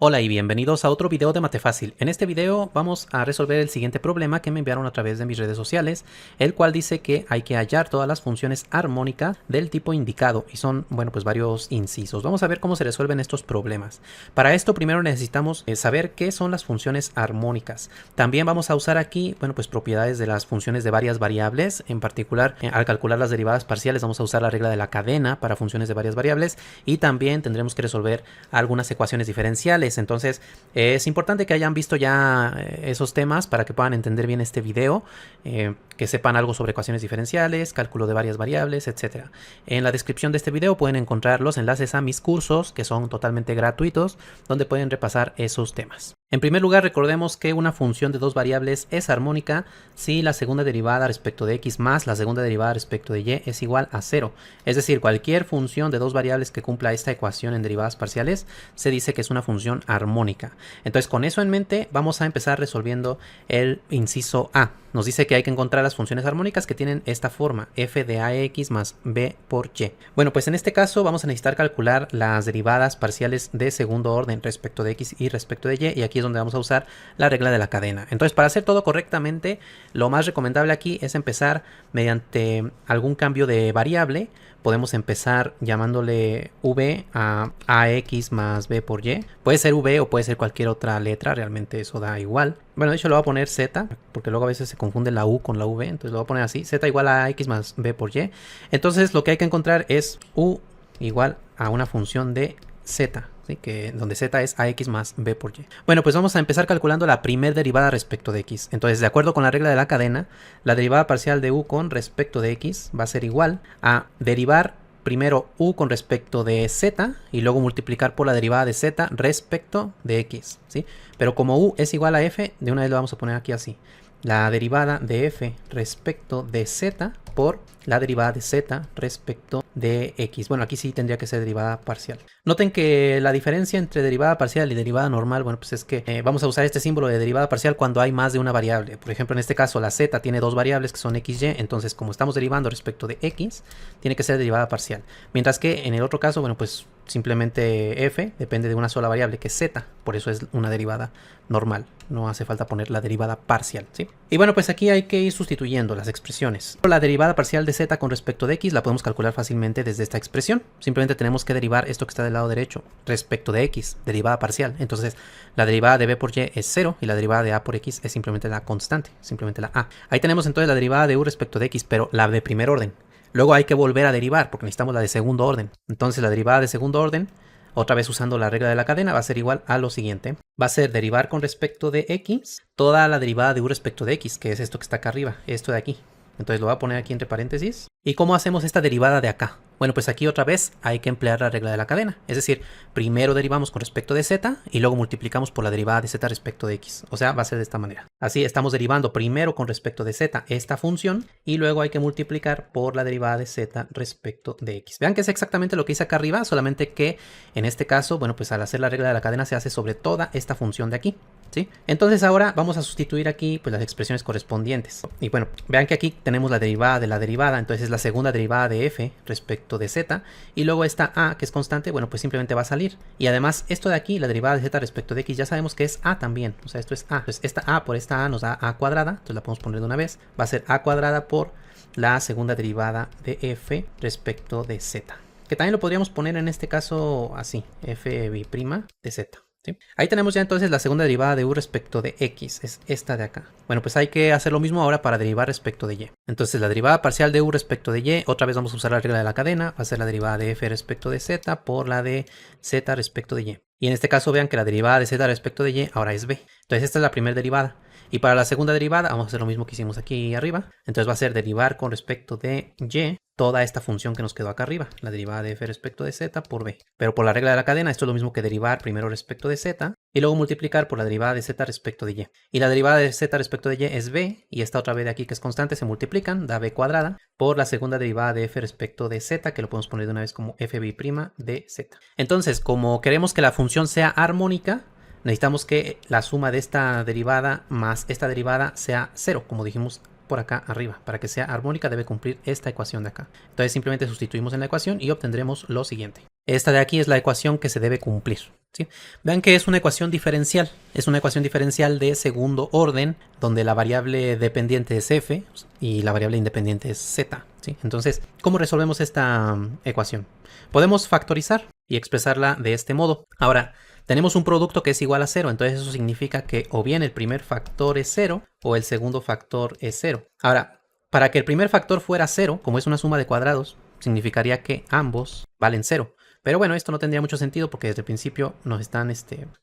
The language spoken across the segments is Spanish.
Hola y bienvenidos a otro video de Mate Fácil. En este video vamos a resolver el siguiente problema que me enviaron a través de mis redes sociales, el cual dice que hay que hallar todas las funciones armónicas del tipo indicado y son, bueno, pues varios incisos. Vamos a ver cómo se resuelven estos problemas. Para esto primero necesitamos saber qué son las funciones armónicas. También vamos a usar aquí, bueno, pues propiedades de las funciones de varias variables. En particular, al calcular las derivadas parciales vamos a usar la regla de la cadena para funciones de varias variables y también tendremos que resolver algunas ecuaciones diferenciales. Entonces es importante que hayan visto ya esos temas para que puedan entender bien este video, que sepan algo sobre ecuaciones diferenciales, cálculo de varias variables, etc. En la descripción de este video pueden encontrar los enlaces a mis cursos que son totalmente gratuitos, donde pueden repasar esos temas. En primer lugar, recordemos que una función de dos variables es armónica si la segunda derivada respecto de x más la segunda derivada respecto de y es igual a 0. Es decir, cualquier función de dos variables que cumpla esta ecuación en derivadas parciales se dice que es una función armónica. Entonces, con eso en mente, vamos a empezar resolviendo el inciso A. Nos dice que hay que encontrar las funciones armónicas que tienen esta forma, f de ax más b por y. Bueno, pues en este caso vamos a necesitar calcular las derivadas parciales de segundo orden respecto de x y respecto de y aquí es donde vamos a usar la regla de la cadena. Entonces, para hacer todo correctamente, lo más recomendable aquí es empezar mediante algún cambio de variable. Podemos empezar llamándole v a ax más b por y. Puede ser v o puede ser cualquier otra letra, realmente eso da igual. Bueno, de hecho lo voy a poner z, porque luego a veces se confunde la u con la v, entonces lo voy a poner así, z igual a x más b por y. Entonces lo que hay que encontrar es u igual a una función de z, ¿sí? Donde z es ax más b por y. Bueno, pues vamos a empezar calculando la primer derivada respecto de x. Entonces, de acuerdo con la regla de la cadena, la derivada parcial de u con respecto de x va a ser igual a derivar primero u con respecto de z y luego multiplicar por la derivada de z respecto de x, ¿sí? Pero como u es igual a f, de una vez lo vamos a poner aquí así. La derivada de f respecto de z por la derivada de z respecto de x. Bueno, aquí sí tendría que ser derivada parcial. Noten que la diferencia entre derivada parcial y derivada normal, bueno, pues es que vamos a usar este símbolo de derivada parcial cuando hay más de una variable. Por ejemplo, en este caso la z tiene dos variables que son x y, entonces como estamos derivando respecto de x, tiene que ser derivada parcial. Mientras que en el otro caso, bueno, pues simplemente f depende de una sola variable que es z, por eso es una derivada normal, no hace falta poner la derivada parcial, ¿sí? Y bueno, pues aquí hay que ir sustituyendo las expresiones. La derivada parcial de z con respecto de x la podemos calcular fácilmente desde esta expresión. Simplemente tenemos que derivar esto que está del lado derecho respecto de x, derivada parcial. Entonces la derivada de b por y es 0 y la derivada de a por x es simplemente la constante, simplemente la a. Ahí tenemos entonces la derivada de u respecto de x, pero la de primer orden. Luego hay que volver a derivar porque necesitamos la de segundo orden. Entonces la derivada de segundo orden, otra vez usando la regla de la cadena, va a ser igual a lo siguiente. Va a ser derivar con respecto de x toda la derivada de u respecto de x, que es esto que está acá arriba, esto de aquí. Entonces lo voy a poner aquí entre paréntesis. ¿Y cómo hacemos esta derivada de acá? Bueno, pues aquí otra vez hay que emplear la regla de la cadena. Es decir, primero derivamos con respecto de z y luego multiplicamos por la derivada de z respecto de x. O sea, va a ser de esta manera. Así estamos derivando primero con respecto de z esta función y luego hay que multiplicar por la derivada de z respecto de x. Vean que es exactamente lo que hice acá arriba, solamente que en este caso, bueno, pues al hacer la regla de la cadena se hace sobre toda esta función de aquí, ¿sí? Entonces ahora vamos a sustituir aquí pues las expresiones correspondientes. Y bueno, vean que aquí tenemos la derivada de la derivada, entonces es la segunda derivada de f respecto de z y luego esta a que es constante, bueno, pues simplemente va a salir. Y además esto de aquí, la derivada de z respecto de x, ya sabemos que es a también, o sea, esto es a. Entonces esta a por esta a nos da a cuadrada, entonces la podemos poner de una vez, va a ser a cuadrada por la segunda derivada de f respecto de z. Que también lo podríamos poner en este caso así, f b' de z. ¿Sí? Ahí tenemos ya entonces la segunda derivada de u respecto de x, es esta de acá. Bueno, pues hay que hacer lo mismo ahora para derivar respecto de y. Entonces la derivada parcial de u respecto de y, otra vez vamos a usar la regla de la cadena, va a ser la derivada de f respecto de z por la de z respecto de y. Y en este caso vean que la derivada de z respecto de y ahora es b. Entonces esta es la primera derivada. Y para la segunda derivada vamos a hacer lo mismo que hicimos aquí arriba. Entonces va a ser derivar con respecto de y toda esta función que nos quedó acá arriba, la derivada de f respecto de z por b. Pero por la regla de la cadena esto es lo mismo que derivar primero respecto de z y luego multiplicar por la derivada de z respecto de y. Y la derivada de z respecto de y es b y esta otra b de aquí que es constante se multiplican, da b cuadrada por la segunda derivada de f respecto de z, que lo podemos poner de una vez como fb' de z. Entonces, como queremos que la función sea armónica, necesitamos que la suma de esta derivada más esta derivada sea 0, como dijimos por acá arriba. Para que sea armónica debe cumplir esta ecuación de acá. Entonces simplemente sustituimos en la ecuación y obtendremos lo siguiente. Esta de aquí es la ecuación que se debe cumplir. ¿sí? Vean que es una ecuación diferencial. Es una ecuación diferencial de segundo orden, donde la variable dependiente es f y la variable independiente es z, ¿sí? Entonces, ¿cómo resolvemos esta ecuación? Podemos factorizar y expresarla de este modo. Ahora, tenemos un producto que es igual a 0, entonces eso significa que o bien el primer factor es 0 o el segundo factor es 0. Ahora, para que el primer factor fuera 0, como es una suma de cuadrados, significaría que ambos valen 0. Pero bueno, esto no tendría mucho sentido porque desde el principio nos están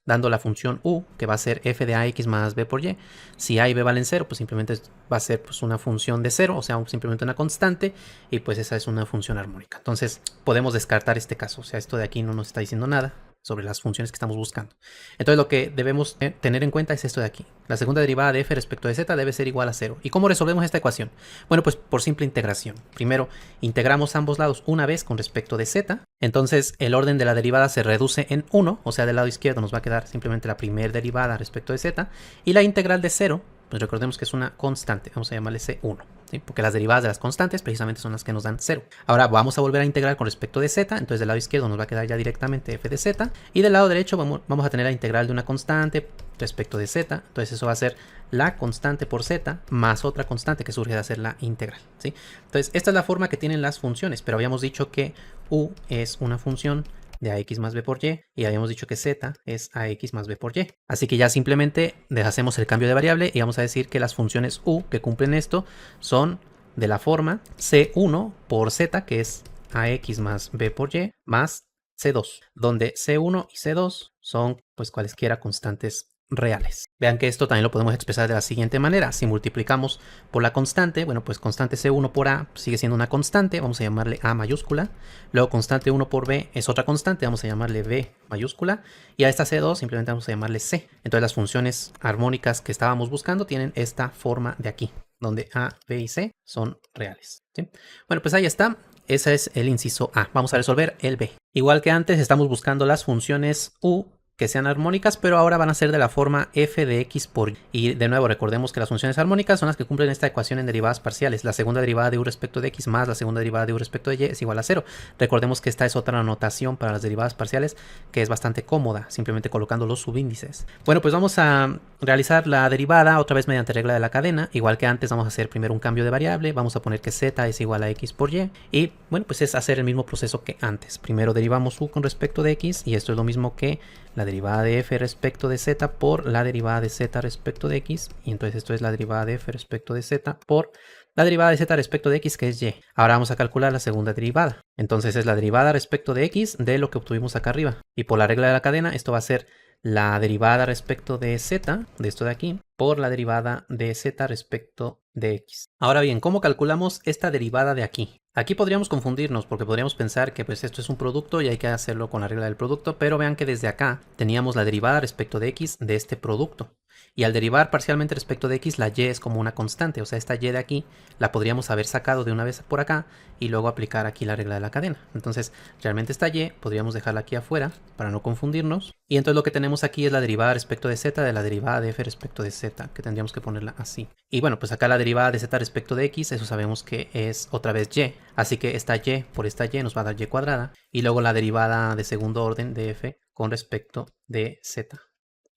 dando la función u, que va a ser f de ax más b por y. Si a y b valen 0, pues simplemente va a ser pues, una función de 0, o sea, simplemente una constante, y pues esa es una función armónica. Entonces podemos descartar este caso, o sea, esto de aquí no nos está diciendo nada sobre las funciones que estamos buscando. Entonces lo que debemos tener en cuenta es esto de aquí. La segunda derivada de f respecto de z debe ser igual a 0. ¿Y cómo resolvemos esta ecuación? Bueno, pues por simple integración. Primero, integramos ambos lados una vez con respecto de z. Entonces el orden de la derivada se reduce en 1, o sea, del lado izquierdo nos va a quedar simplemente la primera derivada respecto de z. Y la integral de 0, pues recordemos que es una constante. Vamos a llamarle c1. ¿Sí? Porque las derivadas de las constantes precisamente son las que nos dan 0. Ahora vamos a volver a integrar con respecto de z, entonces del lado izquierdo nos va a quedar ya directamente f de z, y del lado derecho vamos a tener la integral de una constante respecto de z, entonces eso va a ser la constante por z más otra constante que surge de hacer la integral, ¿sí? Entonces esta es la forma que tienen las funciones, pero habíamos dicho que u es una función de ax más b por y habíamos dicho que z es ax más b por y. Así que ya simplemente deshacemos el cambio de variable y vamos a decir que las funciones u que cumplen esto son de la forma c1 por z, que es ax más b por y, más c2, donde c1 y c2 son pues cualesquiera constantes reales. Vean que esto también lo podemos expresar de la siguiente manera. Si multiplicamos por la constante, bueno, pues constante c1 por a sigue siendo una constante, vamos a llamarle a mayúscula. Luego constante 1 por b es otra constante, vamos a llamarle b mayúscula. Y a esta c2 simplemente vamos a llamarle c. Entonces las funciones armónicas que estábamos buscando tienen esta forma de aquí, donde a, b y c son reales, ¿sí? Bueno, pues ahí está. Ese es el inciso A. Vamos a resolver el B. Igual que antes, estamos buscando las funciones u que sean armónicas, pero ahora van a ser de la forma f de x por y. Y de nuevo, recordemos que las funciones armónicas son las que cumplen esta ecuación en derivadas parciales. La segunda derivada de u respecto de x más la segunda derivada de u respecto de y es igual a 0. Recordemos que esta es otra notación para las derivadas parciales que es bastante cómoda, simplemente colocando los subíndices. Bueno, pues vamos a realizar la derivada otra vez mediante regla de la cadena. Igual que antes, vamos a hacer primero un cambio de variable. Vamos a poner que z es igual a x por y. Y bueno, pues es hacer el mismo proceso que antes. Primero derivamos u con respecto de x y esto es lo mismo que la derivada de f respecto de z por la derivada de z respecto de x, y entonces esto es la derivada de f respecto de z por la derivada de z respecto de x, que es y. Ahora vamos a calcular la segunda derivada. Entonces es la derivada respecto de x de lo que obtuvimos acá arriba. Y por la regla de la cadena, esto va a ser la derivada respecto de z, de esto de aquí, por la derivada de z respecto de x. Ahora bien, ¿cómo calculamos esta derivada de aquí? Aquí podríamos confundirnos porque podríamos pensar que pues esto es un producto y hay que hacerlo con la regla del producto, pero vean que desde acá teníamos la derivada respecto de x de este producto. Y al derivar parcialmente respecto de x, la y es como una constante, o sea, esta y de aquí la podríamos haber sacado de una vez por acá y luego aplicar aquí la regla de la cadena. Entonces, realmente esta y podríamos dejarla aquí afuera para no confundirnos. Y entonces lo que tenemos aquí es la derivada respecto de z de la derivada de f respecto de z, que tendríamos que ponerla así. Y bueno, pues acá la derivada de z respecto de x, eso sabemos que es otra vez y. Así que esta y por esta y nos va a dar y cuadrada. Y luego la derivada de segundo orden de f con respecto de z,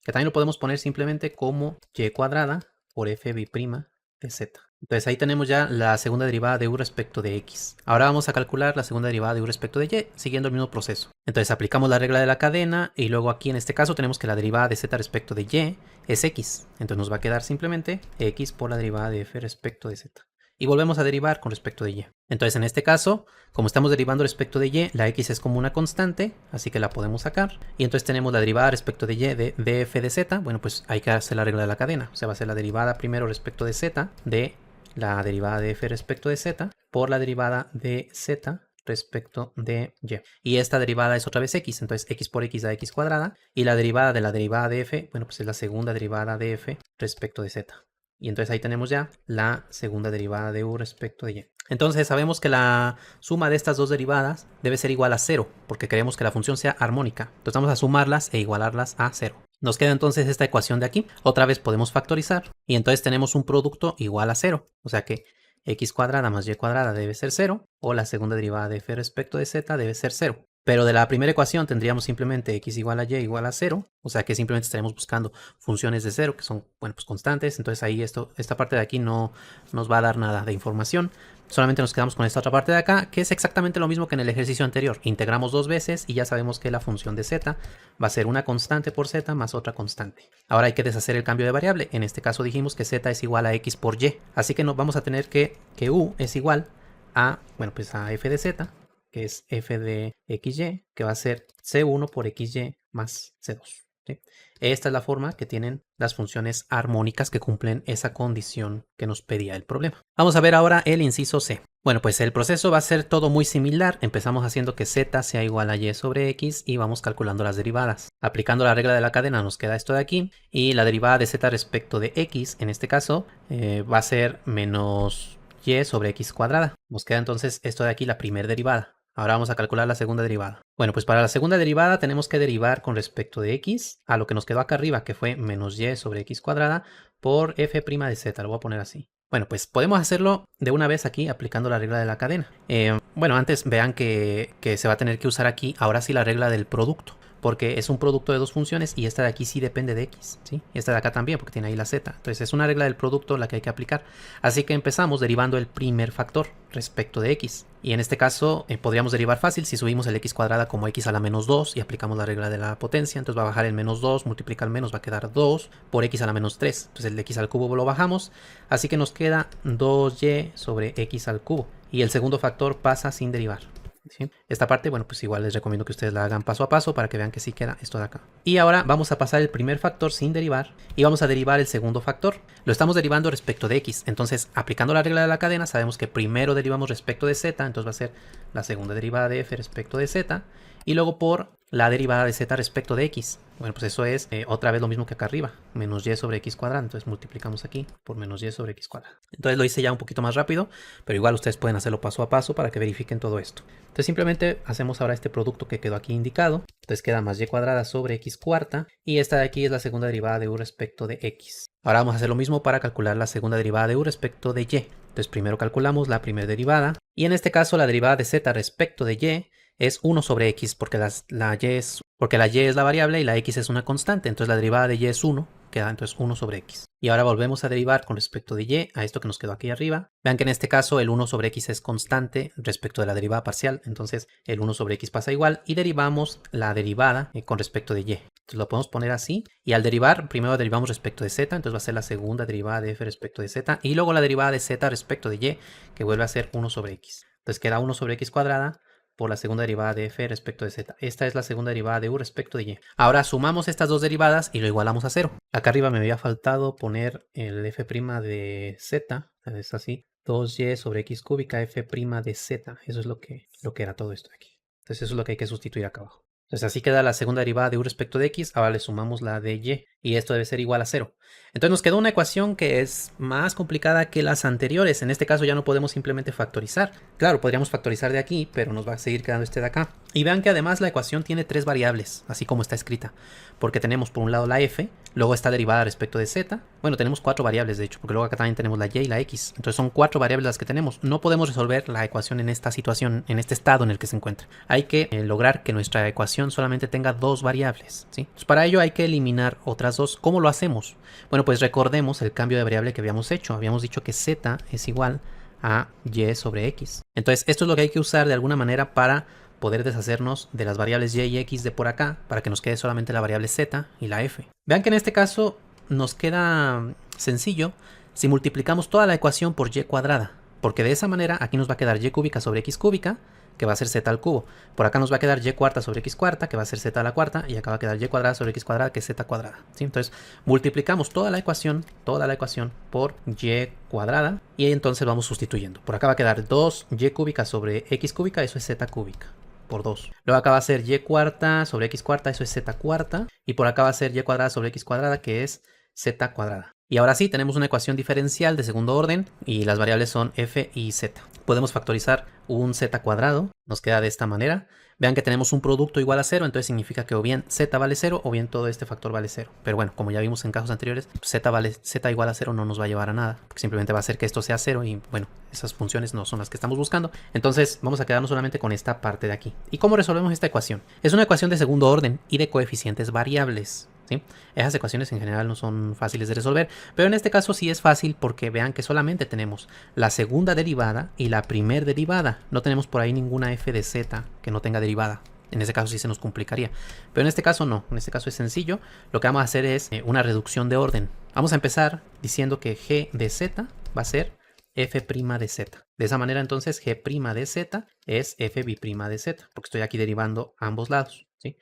que también lo podemos poner simplemente como y cuadrada por f b' de z. Entonces ahí tenemos ya la segunda derivada de u respecto de x. Ahora vamos a calcular la segunda derivada de u respecto de y, siguiendo el mismo proceso. Entonces aplicamos la regla de la cadena y luego aquí en este caso tenemos que la derivada de z respecto de y es x. Entonces nos va a quedar simplemente x por la derivada de f respecto de z. Y volvemos a derivar con respecto de y. Entonces en este caso, como estamos derivando respecto de y, la x es como una constante, así que la podemos sacar. Y entonces tenemos la derivada respecto de y de f de z. Bueno, pues hay que hacer la regla de la cadena. O sea, va a ser la derivada primero respecto de z de la derivada de f respecto de z por la derivada de z respecto de y. Y esta derivada es otra vez x, entonces x por x da x cuadrada. Y la derivada de f, bueno, pues es la segunda derivada de f respecto de z. Y entonces ahí tenemos ya la segunda derivada de u respecto de y. Entonces sabemos que la suma de estas dos derivadas debe ser igual a 0, porque queremos que la función sea armónica. Entonces vamos a sumarlas e igualarlas a 0. Nos queda entonces esta ecuación de aquí. Otra vez podemos factorizar y entonces tenemos un producto igual a 0. O sea que x cuadrada más y cuadrada debe ser 0, o la segunda derivada de f respecto de z debe ser 0. Pero de la primera ecuación tendríamos simplemente x igual a y igual a 0, o sea que simplemente estaremos buscando funciones de 0 que son, bueno, pues constantes. Entonces ahí esta parte de aquí no nos va a dar nada de información. Solamente nos quedamos con esta otra parte de acá, que es exactamente lo mismo que en el ejercicio anterior. Integramos dos veces y ya sabemos que la función de z va a ser una constante por z más otra constante. Ahora hay que deshacer el cambio de variable. En este caso dijimos que z es igual a x por y. Así que nos vamos a tener que u es igual a, bueno, pues a f de z, que es f de xy, que va a ser c1 por xy más c2. ¿Sí? Esta es la forma que tienen las funciones armónicas que cumplen esa condición que nos pedía el problema. Vamos a ver ahora el inciso C. Bueno, pues el proceso va a ser todo muy similar. Empezamos haciendo que z sea igual a y sobre x y vamos calculando las derivadas. Aplicando la regla de la cadena nos queda esto de aquí, y la derivada de z respecto de x, en este caso, va a ser menos y sobre x cuadrada. Nos queda entonces esto de aquí, la primera derivada. Ahora vamos a calcular la segunda derivada. Bueno, pues para la segunda derivada tenemos que derivar con respecto de x a lo que nos quedó acá arriba, que fue menos y sobre x cuadrada por f' de z. Lo voy a poner así. Bueno, pues podemos hacerlo de una vez aquí aplicando la regla de la cadena. Bueno, antes vean que se va a tener que usar aquí ahora sí la regla del producto, porque es un producto de dos funciones y esta de aquí sí depende de x, ¿sí? Y esta de acá también, porque tiene ahí la z. Entonces es una regla del producto la que hay que aplicar. Así que empezamos derivando el primer factor respecto de x. Y en este caso podríamos derivar fácil si subimos el x cuadrada como x a la menos 2 y aplicamos la regla de la potencia. Entonces va a bajar el menos 2, multiplica el menos, va a quedar 2 por x a la menos 3. Entonces el x al cubo lo bajamos, así que nos queda 2y sobre x al cubo. Y el segundo factor pasa sin derivar. ¿Sí? Esta parte, bueno, pues igual les recomiendo que ustedes la hagan paso a paso para que vean que sí queda esto de acá. Y ahora vamos a pasar el primer factor sin derivar y vamos a derivar el segundo factor. Lo estamos derivando respecto de x, entonces aplicando la regla de la cadena sabemos que primero derivamos respecto de z, entonces va a ser la segunda derivada de f respecto de z, y luego por la derivada de z respecto de x. Bueno, pues eso es otra vez lo mismo que acá arriba, menos y sobre x cuadrado. Entonces multiplicamos aquí por menos y sobre x cuadrado. Entonces lo hice ya un poquito más rápido, pero igual ustedes pueden hacerlo paso a paso para que verifiquen todo esto. Entonces simplemente hacemos ahora este producto que quedó aquí indicado. Entonces queda más y cuadrada sobre x cuarta, y esta de aquí es la segunda derivada de u respecto de x. Ahora vamos a hacer lo mismo para calcular la segunda derivada de u respecto de y. Entonces primero calculamos la primera derivada, y en este caso la derivada de z respecto de y es 1 sobre x, porque la y es la variable y la x es una constante. Entonces la derivada de y es 1, queda entonces 1 sobre x. Y ahora volvemos a derivar con respecto de y a esto que nos quedó aquí arriba. Vean que en este caso el 1 sobre x es constante respecto de la derivada parcial, entonces el 1 sobre x pasa igual, y derivamos la derivada con respecto de y. Entonces lo podemos poner así, y al derivar primero derivamos respecto de z, entonces va a ser la segunda derivada de f respecto de z, y luego la derivada de z respecto de y, que vuelve a ser 1 sobre x. Entonces queda 1 sobre x cuadrada por la segunda derivada de f respecto de z. Esta es la segunda derivada de u respecto de y. Ahora sumamos estas dos derivadas y lo igualamos a 0. Acá arriba me había faltado poner el f' de z, es así, 2y sobre x cúbica f' de z. Eso es lo que era todo esto aquí. Entonces eso es lo que hay que sustituir acá abajo. Entonces así queda la segunda derivada de u respecto de x, ahora le sumamos la de y esto debe ser igual a 0. Entonces nos quedó una ecuación que es más complicada que las anteriores. En este caso ya no podemos simplemente factorizar. Claro, podríamos factorizar de aquí, pero nos va a seguir quedando este de acá. Y vean que además la ecuación tiene tres variables, así como está escrita. Porque tenemos por un lado la f, luego está derivada respecto de z. Bueno, tenemos 4 variables de hecho, porque luego acá también tenemos la y y la x. Entonces son 4 variables las que tenemos. No podemos resolver la ecuación en esta situación, en este estado en el que se encuentra. Hay que lograr que nuestra ecuación solamente tenga 2 variables, ¿sí? Pues para ello hay que eliminar otras 2. ¿Cómo lo hacemos? Bueno, pues recordemos el cambio de variable que habíamos hecho. Habíamos dicho que z es igual a y sobre x. Entonces esto es lo que hay que usar de alguna manera para poder deshacernos de las variables y x de por acá, para que nos quede solamente la variable z y la f. Vean que en este caso nos queda sencillo si multiplicamos toda la ecuación por y cuadrada, porque de esa manera aquí nos va a quedar y cúbica sobre x cúbica, que va a ser z al cubo. Por acá nos va a quedar y cuarta sobre x cuarta, que va a ser z a la cuarta, y acá va a quedar y cuadrada sobre x cuadrada, que es z cuadrada, ¿sí? Entonces multiplicamos toda la ecuación por y cuadrada, y entonces vamos sustituyendo. Por acá va a quedar 2y cúbica sobre x cúbica, eso es z cúbica, por 2. Luego acá va a ser y cuarta sobre x cuarta, eso es z cuarta, y por acá va a ser y cuadrada sobre x cuadrada, que es z cuadrada. Y ahora sí, tenemos una ecuación diferencial de segundo orden y las variables son f y z. Podemos factorizar un z cuadrado, nos queda de esta manera. Vean que tenemos un producto igual a 0, entonces significa que o bien z vale 0 o bien todo este factor vale 0. Pero bueno, como ya vimos en casos anteriores, z igual a 0 no nos va a llevar a nada, porque simplemente va a hacer que esto sea 0 y bueno, esas funciones no son las que estamos buscando. Entonces vamos a quedarnos solamente con esta parte de aquí. ¿Y cómo resolvemos esta ecuación? Es una ecuación de segundo orden y de coeficientes variables. ¿Sí? Esas ecuaciones en general no son fáciles de resolver, pero en este caso sí es fácil porque vean que solamente tenemos la segunda derivada y la primer derivada. No tenemos por ahí ninguna f de z que no tenga derivada. En ese caso sí se nos complicaría, pero en este caso no, en este caso es sencillo. Lo que vamos a hacer es una reducción de orden. Vamos a empezar diciendo que g de z va a ser f' de z. De esa manera entonces g' de z es f' de z, porque estoy aquí derivando a ambos lados, ¿sí?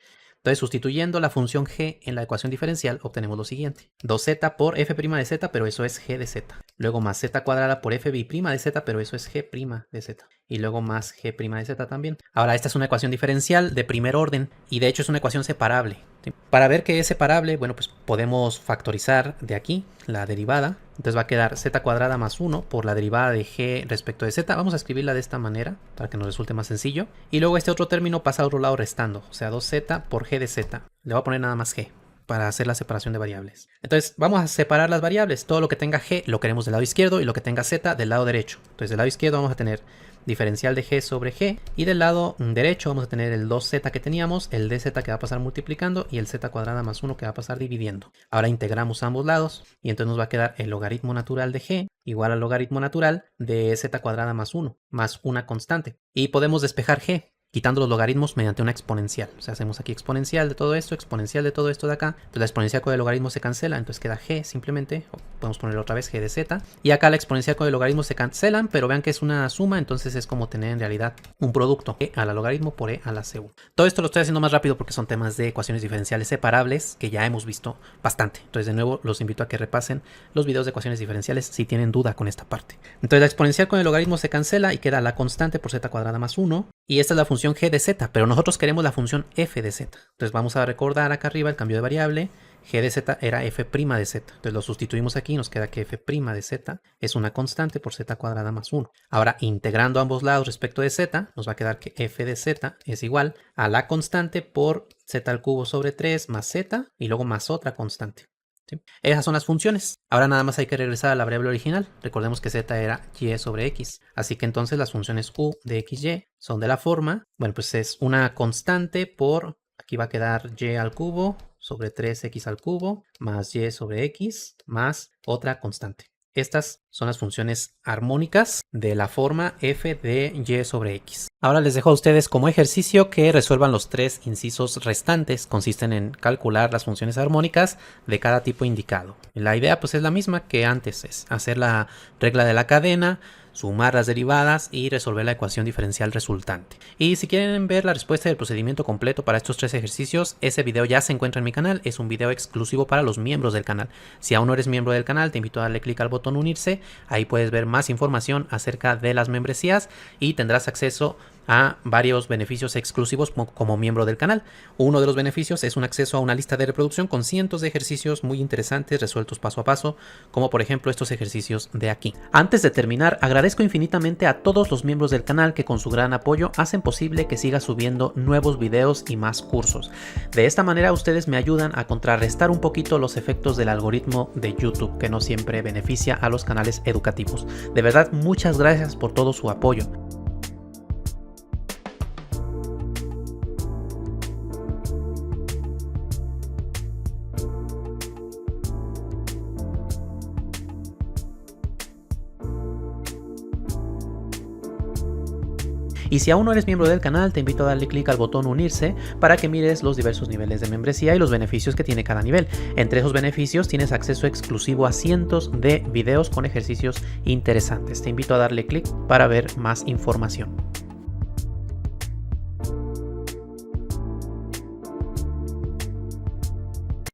Entonces, sustituyendo la función g en la ecuación diferencial, obtenemos lo siguiente. 2z por f' de z, pero eso es g de z. Luego más z cuadrada por f' de z, pero eso es g' de z. Y luego más g' de z también. Ahora, esta es una ecuación diferencial de primer orden y de hecho es una ecuación separable. ¿Sí? Para ver que es separable, bueno, pues podemos factorizar de aquí la derivada. Entonces va a quedar z cuadrada más 1 por la derivada de g respecto de z. Vamos a escribirla de esta manera para que nos resulte más sencillo. Y luego este otro término pasa a otro lado restando. O sea, 2z por g de z. Le voy a poner nada más g para hacer la separación de variables. Entonces vamos a separar las variables. Todo lo que tenga g lo queremos del lado izquierdo y lo que tenga z del lado derecho. Entonces del lado izquierdo vamos a tener diferencial de g sobre g y del lado derecho vamos a tener el 2z que teníamos, el dz que va a pasar multiplicando y el z cuadrada más 1 que va a pasar dividiendo. Ahora integramos ambos lados y entonces nos va a quedar el logaritmo natural de g igual al logaritmo natural de z cuadrada más 1 más una constante. Y podemos despejar g quitando los logaritmos mediante una exponencial. O sea, hacemos aquí exponencial de todo esto de acá. Entonces la exponencial con el logaritmo se cancela, entonces queda g simplemente. O podemos ponerlo otra vez g de z. Y acá la exponencial con el logaritmo se cancelan, pero vean que es una suma, entonces es como tener en realidad un producto. E a la logaritmo por e a la segunda. Todo esto lo estoy haciendo más rápido porque son temas de ecuaciones diferenciales separables que ya hemos visto bastante. Entonces de nuevo los invito a que repasen los videos de ecuaciones diferenciales si tienen duda con esta parte. Entonces la exponencial con el logaritmo se cancela y queda la constante por z cuadrada más 1. Y esta es la función g de z, pero nosotros queremos la función f de z. Entonces vamos a recordar acá arriba el cambio de variable. G de z era f' de z. Entonces lo sustituimos aquí y nos queda que f' de z es una constante por z cuadrada más 1. Ahora integrando ambos lados respecto de z, nos va a quedar que f de z es igual a la constante por z al cubo sobre 3 más z y luego más otra constante. ¿Sí? Esas son las funciones. Ahora nada más hay que regresar a la variable original. Recordemos que z era y sobre x. Así que entonces las funciones u de xy son de la forma, bueno, pues es una constante por, aquí va a quedar y al cubo sobre 3x al cubo más y sobre x más otra constante. Estas son las funciones armónicas de la forma f de y sobre x. Ahora les dejo a ustedes como ejercicio que resuelvan los 3 incisos restantes. Consisten en calcular las funciones armónicas de cada tipo indicado. La idea pues es la misma que antes, es hacer la regla de la cadena, sumar las derivadas y resolver la ecuación diferencial resultante. Y si quieren ver la respuesta del procedimiento completo para estos 3 ejercicios, ese video ya se encuentra en mi canal. Es un video exclusivo para los miembros del canal. Si aún no eres miembro del canal, te invito a darle clic al botón unirse. Ahí puedes ver más información acerca de las membresías y tendrás acceso a varios beneficios exclusivos como miembro del canal. Uno de los beneficios es un acceso a una lista de reproducción con cientos de ejercicios muy interesantes resueltos paso a paso, como por ejemplo estos ejercicios de aquí. Antes de terminar, agradezco infinitamente a todos los miembros del canal que con su gran apoyo hacen posible que siga subiendo nuevos videos y más cursos. De esta manera ustedes me ayudan a contrarrestar un poquito los efectos del algoritmo de YouTube, que no siempre beneficia a los canales educativos. De verdad, muchas gracias por todo su apoyo. Y si aún no eres miembro del canal, te invito a darle clic al botón unirse para que mires los diversos niveles de membresía y los beneficios que tiene cada nivel. Entre esos beneficios tienes acceso exclusivo a cientos de videos con ejercicios interesantes. Te invito a darle clic para ver más información.